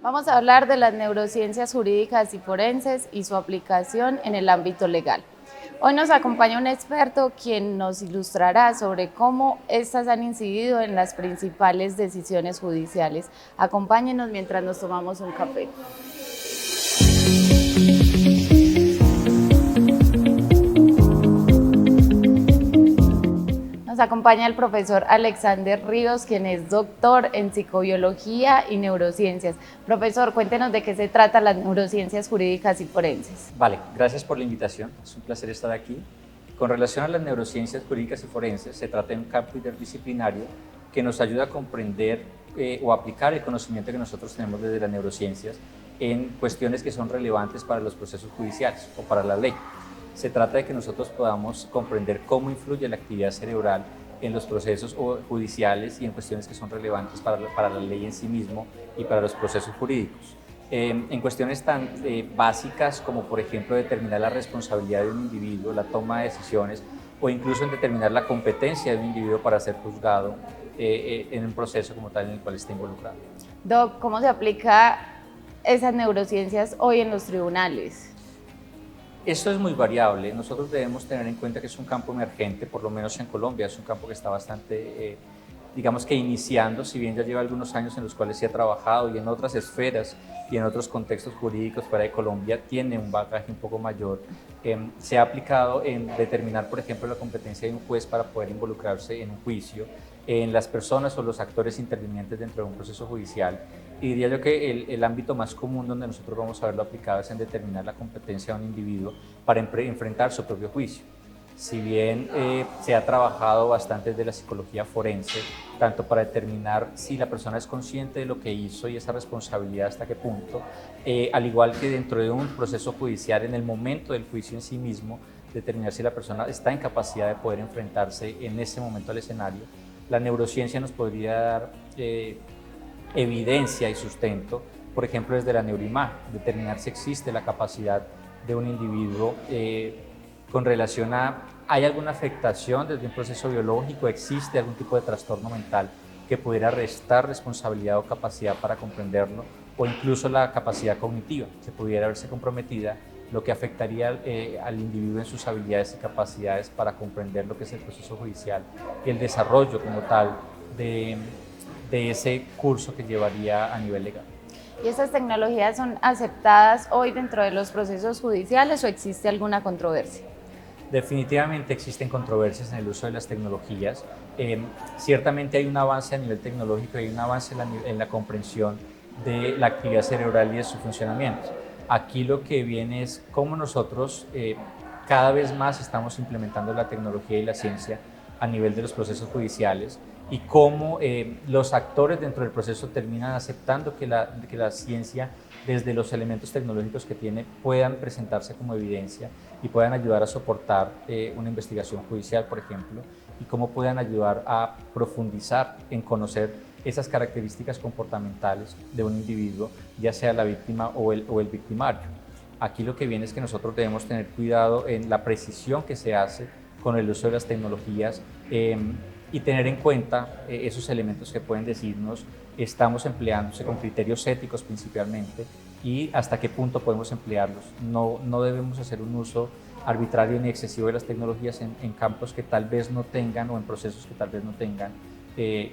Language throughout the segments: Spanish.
Vamos a hablar de las neurociencias jurídicas y forenses y su aplicación en el ámbito legal. Hoy nos acompaña un experto quien nos ilustrará sobre cómo estas han incidido en las principales decisiones judiciales. Acompáñenos mientras nos tomamos un café. Nos acompaña el profesor Alexander Ríos, quien es doctor en psicobiología y neurociencias. Profesor, cuéntenos de qué se tratan las neurociencias jurídicas y forenses. Vale, gracias por la invitación. Es un placer estar aquí. Con relación a las neurociencias jurídicas y forenses, se trata de un campo interdisciplinario que nos ayuda a comprender o aplicar el conocimiento que nosotros tenemos desde las neurociencias en cuestiones que son relevantes para los procesos judiciales o para la ley. Se trata de que nosotros podamos comprender cómo influye la actividad cerebral en los procesos judiciales y en cuestiones que son relevantes para la ley en sí mismo y para los procesos jurídicos. En cuestiones tan básicas como, por ejemplo, determinar la responsabilidad de un individuo, la toma de decisiones o incluso en determinar la competencia de un individuo para ser juzgado en un proceso como tal en el cual esté involucrado. Doc, ¿cómo se aplica esas neurociencias hoy en los tribunales? Esto es muy variable. Nosotros debemos tener en cuenta que es un campo emergente, por lo menos en Colombia. Es un campo que está bastante, digamos que iniciando, si bien ya lleva algunos años en los cuales se ha trabajado y en otras esferas y en otros contextos jurídicos fuera de Colombia tiene un bagaje un poco mayor. Se ha aplicado en determinar, por ejemplo, la competencia de un juez para poder involucrarse en un juicio, en las personas o los actores intervinientes dentro de un proceso judicial. Y diría yo que el ámbito más común donde nosotros vamos a verlo aplicado es en determinar la competencia de un individuo para enfrentar su propio juicio. Si bien se ha trabajado bastante desde la psicología forense, tanto para determinar si la persona es consciente de lo que hizo y esa responsabilidad hasta qué punto, al igual que dentro de un proceso judicial, en el momento del juicio en sí mismo, determinar si la persona está en capacidad de poder enfrentarse en ese momento al escenario, la neurociencia nos podría dar evidencia y sustento, por ejemplo, desde la neuroimagen, determinar si existe la capacidad de un individuo con relación a, ¿hay alguna afectación desde un proceso biológico? ¿Existe algún tipo de trastorno mental que pudiera restar responsabilidad o capacidad para comprenderlo? O incluso la capacidad cognitiva, que pudiera verse comprometida, lo que afectaría al individuo en sus habilidades y capacidades para comprender lo que es el proceso judicial y el desarrollo como tal de ese curso que llevaría a nivel legal. ¿Y estas tecnologías son aceptadas hoy dentro de los procesos judiciales o existe alguna controversia? Definitivamente existen controversias en el uso de las tecnologías. Ciertamente hay un avance a nivel tecnológico y hay un avance en la comprensión de la actividad cerebral y de su funcionamiento. Aquí lo que viene es cómo nosotros cada vez más estamos implementando la tecnología y la ciencia a nivel de los procesos judiciales y cómo los actores dentro del proceso terminan aceptando que la ciencia, desde los elementos tecnológicos que tiene, puedan presentarse como evidencia y puedan ayudar a soportar una investigación judicial, por ejemplo, y cómo puedan ayudar a profundizar en conocer esas características comportamentales de un individuo, ya sea la víctima o el victimario. Aquí lo que viene es que nosotros debemos tener cuidado en la precisión que se hace con el uso de las tecnologías y tener en cuenta esos elementos que pueden decirnos estamos empleándose con criterios éticos principalmente y hasta qué punto podemos emplearlos. No debemos hacer un uso arbitrario ni excesivo de las tecnologías en campos que tal vez no tengan o en procesos que tal vez no tengan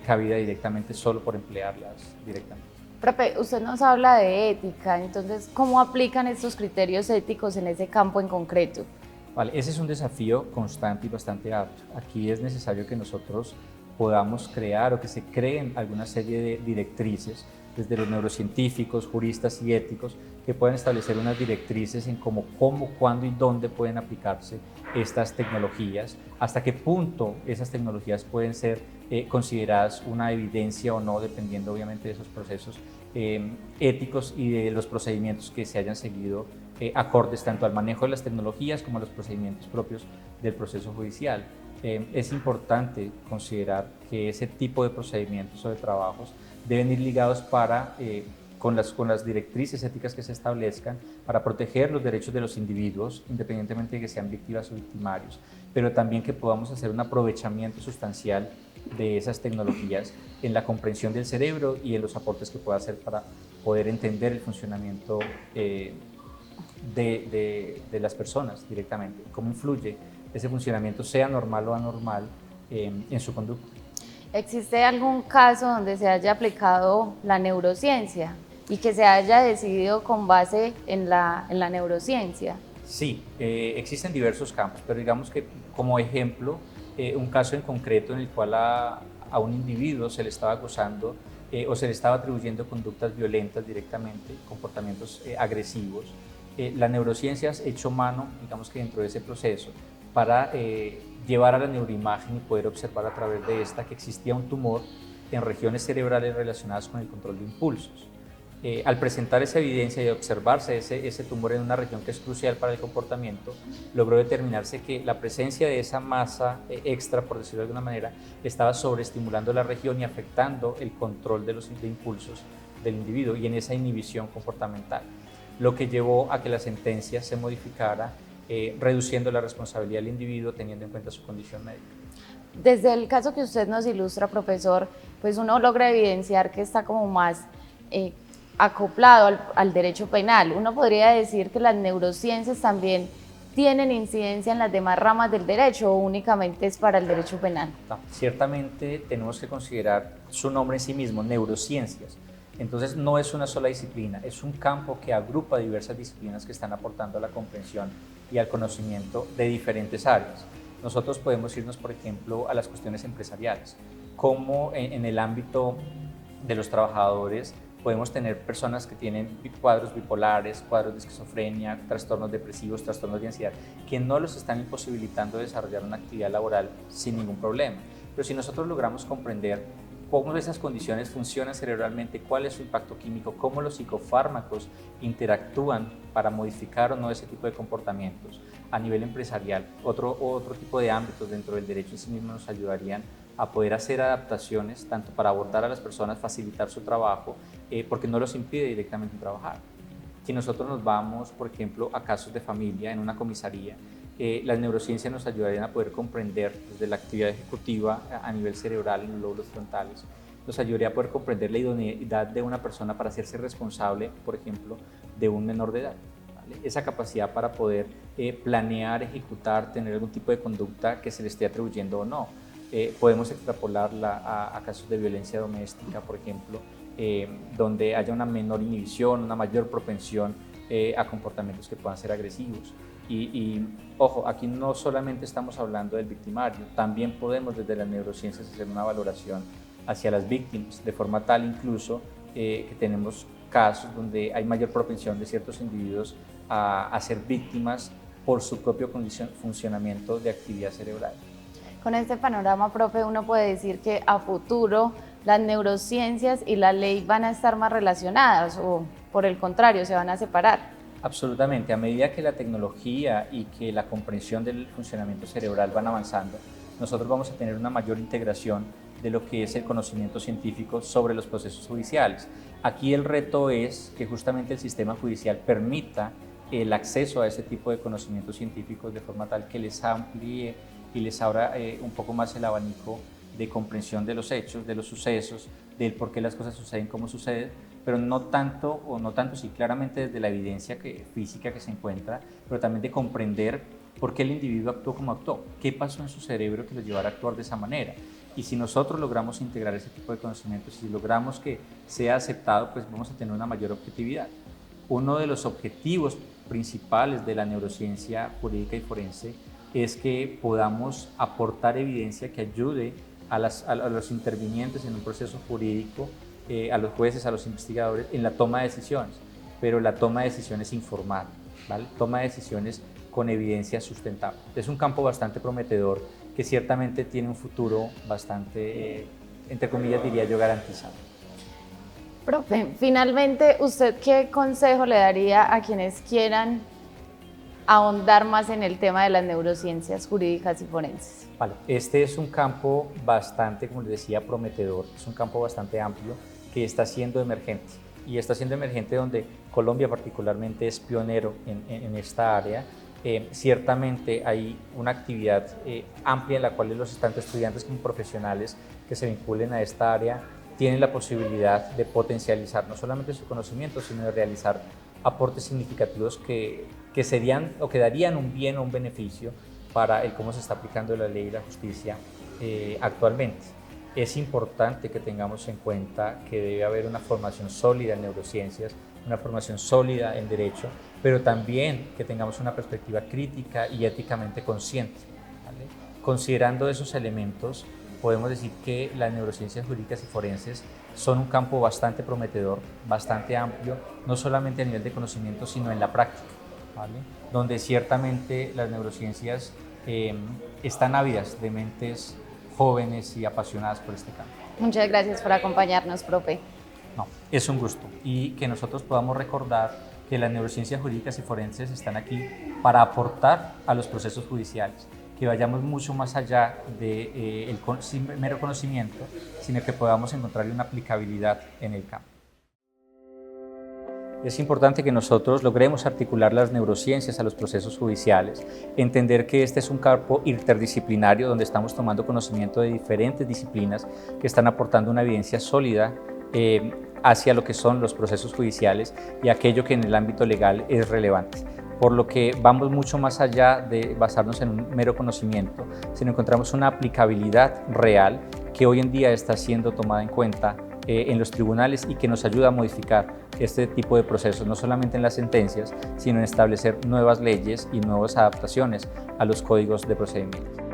cabida directamente solo por emplearlas directamente. Profe, usted nos habla de ética, entonces, ¿cómo aplican estos criterios éticos en ese campo en concreto? Vale, ese es un desafío constante y bastante arduo. Aquí es necesario que nosotros podamos crear o que se creen alguna serie de directrices desde los neurocientíficos, juristas y éticos que puedan establecer unas directrices en cómo, cuándo y dónde pueden aplicarse estas tecnologías, hasta qué punto esas tecnologías pueden ser consideradas una evidencia o no, dependiendo obviamente de esos procesos éticos y de los procedimientos que se hayan seguido acordes tanto al manejo de las tecnologías como a los procedimientos propios del proceso judicial. Es importante considerar que ese tipo de procedimientos o de trabajos deben ir ligados con las directrices éticas que se establezcan para proteger los derechos de los individuos, independientemente de que sean víctimas o victimarios, pero también que podamos hacer un aprovechamiento sustancial de esas tecnologías en la comprensión del cerebro y en los aportes que pueda hacer para poder entender el funcionamiento de las personas directamente, cómo influye ese funcionamiento, sea normal o anormal, en su conducta. ¿Existe algún caso donde se haya aplicado la neurociencia y que se haya decidido con base en la neurociencia? Sí, existen diversos campos, pero digamos que como ejemplo, un caso en concreto en el cual a un individuo se le estaba acusando o se le estaba atribuyendo conductas violentas directamente, comportamientos agresivos. La neurociencia ha hecho mano, digamos que dentro de ese proceso, para llevar a la neuroimagen y poder observar a través de esta que existía un tumor en regiones cerebrales relacionadas con el control de impulsos. Al presentar esa evidencia y observarse ese tumor en una región que es crucial para el comportamiento, logró determinarse que la presencia de esa masa extra, por decirlo de alguna manera, estaba sobreestimulando la región y afectando el control de los impulsos del individuo y en esa inhibición comportamental, lo que llevó a que la sentencia se modificara, reduciendo la responsabilidad del individuo teniendo en cuenta su condición médica. Desde el caso que usted nos ilustra, profesor, pues uno logra evidenciar que está como más acoplado al derecho penal. Uno podría decir que las neurociencias también tienen incidencia en las demás ramas del derecho o únicamente es para el derecho penal. No, ciertamente tenemos que considerar su nombre en sí mismo, neurociencias. Entonces no es una sola disciplina, es un campo que agrupa diversas disciplinas que están aportando a la comprensión y al conocimiento de diferentes áreas. Nosotros podemos irnos, por ejemplo, a las cuestiones empresariales, como en el ámbito de los trabajadores podemos tener personas que tienen cuadros bipolares, cuadros de esquizofrenia, trastornos depresivos, trastornos de ansiedad, que no los están imposibilitando de desarrollar una actividad laboral sin ningún problema. Pero si nosotros logramos comprender cómo esas condiciones funcionan cerebralmente, cuál es su impacto químico, cómo los psicofármacos interactúan para modificar o no ese tipo de comportamientos a nivel empresarial, otro tipo de ámbitos dentro del derecho en sí mismo nos ayudarían a poder hacer adaptaciones tanto para abordar a las personas, facilitar su trabajo, porque no los impide directamente trabajar. Si nosotros nos vamos, por ejemplo, a casos de familia en una comisaría, las neurociencias nos ayudarían a poder comprender desde la actividad ejecutiva a nivel cerebral en los lóbulos frontales, nos ayudaría a poder comprender la idoneidad de una persona para hacerse responsable, por ejemplo, de un menor de edad. ¿Vale? Esa capacidad para poder planear, ejecutar, tener algún tipo de conducta que se le esté atribuyendo o no. Podemos extrapolarla a casos de violencia doméstica, por ejemplo, donde haya una menor inhibición, una mayor propensión a comportamientos que puedan ser agresivos. Ojo, aquí no solamente estamos hablando del victimario, también podemos desde las neurociencias hacer una valoración hacia las víctimas, de forma tal incluso que tenemos casos donde hay mayor propensión de ciertos individuos a ser víctimas por su propio funcionamiento de actividad cerebral. Con este panorama, profe, uno puede decir que a futuro las neurociencias y la ley van a estar más relacionadas o por el contrario, se van a separar. Absolutamente, a medida que la tecnología y que la comprensión del funcionamiento cerebral van avanzando, nosotros vamos a tener una mayor integración de lo que es el conocimiento científico sobre los procesos judiciales. Aquí el reto es que justamente el sistema judicial permita el acceso a ese tipo de conocimientos científicos de forma tal que les amplíe y les abra un poco más el abanico de comprensión de los hechos, de los sucesos, del por qué las cosas suceden como suceden, pero no tanto, sí, claramente desde la evidencia física que se encuentra, pero también de comprender por qué el individuo actuó como actuó, qué pasó en su cerebro que lo llevara a actuar de esa manera. Y si nosotros logramos integrar ese tipo de conocimientos, si logramos que sea aceptado, pues vamos a tener una mayor objetividad. Uno de los objetivos principales de la neurociencia jurídica y forense es que podamos aportar evidencia que ayude a los intervinientes en un proceso jurídico, a los jueces, a los investigadores, en la toma de decisiones, pero la toma de decisiones informada, ¿vale? Toma de decisiones con evidencia sustentable. Es un campo bastante prometedor que ciertamente tiene un futuro bastante, entre comillas, diría yo, garantizado. Profe, finalmente, ¿usted qué consejo le daría a quienes quieran ahondar más en el tema de las neurociencias jurídicas y forenses? Vale, este es un campo bastante, como les decía, prometedor, es un campo bastante amplio que está siendo emergente y está siendo emergente donde Colombia particularmente es pionero en esta área. Ciertamente hay una actividad amplia en la cual tanto estudiantes como profesionales que se vinculen a esta área tienen la posibilidad de potencializar no solamente su conocimiento, sino de realizar aportes significativos que serían o que darían un bien o un beneficio para el cómo se está aplicando la ley y la justicia actualmente. Es importante que tengamos en cuenta que debe haber una formación sólida en neurociencias, una formación sólida en derecho, pero también que tengamos una perspectiva crítica y éticamente consciente, ¿vale? Considerando esos elementos, podemos decir que las neurociencias jurídicas y forenses son un campo bastante prometedor, bastante amplio, no solamente a nivel de conocimiento, sino en la práctica, ¿vale? Donde ciertamente las neurociencias están ávidas de mentes jóvenes y apasionadas por este campo. Muchas gracias por acompañarnos, profe. No, es un gusto y que nosotros podamos recordar que las neurociencias jurídicas y forenses están aquí para aportar a los procesos judiciales, que vayamos mucho más allá del mero conocimiento, sino que podamos encontrarle una aplicabilidad en el campo. Es importante que nosotros logremos articular las neurociencias a los procesos judiciales, entender que este es un campo interdisciplinario donde estamos tomando conocimiento de diferentes disciplinas que están aportando una evidencia sólida hacia lo que son los procesos judiciales y aquello que en el ámbito legal es relevante. Por lo que vamos mucho más allá de basarnos en un mero conocimiento, sino encontramos una aplicabilidad real que hoy en día está siendo tomada en cuenta en los tribunales y que nos ayuda a modificar este tipo de procesos, no solamente en las sentencias, sino en establecer nuevas leyes y nuevas adaptaciones a los códigos de procedimiento.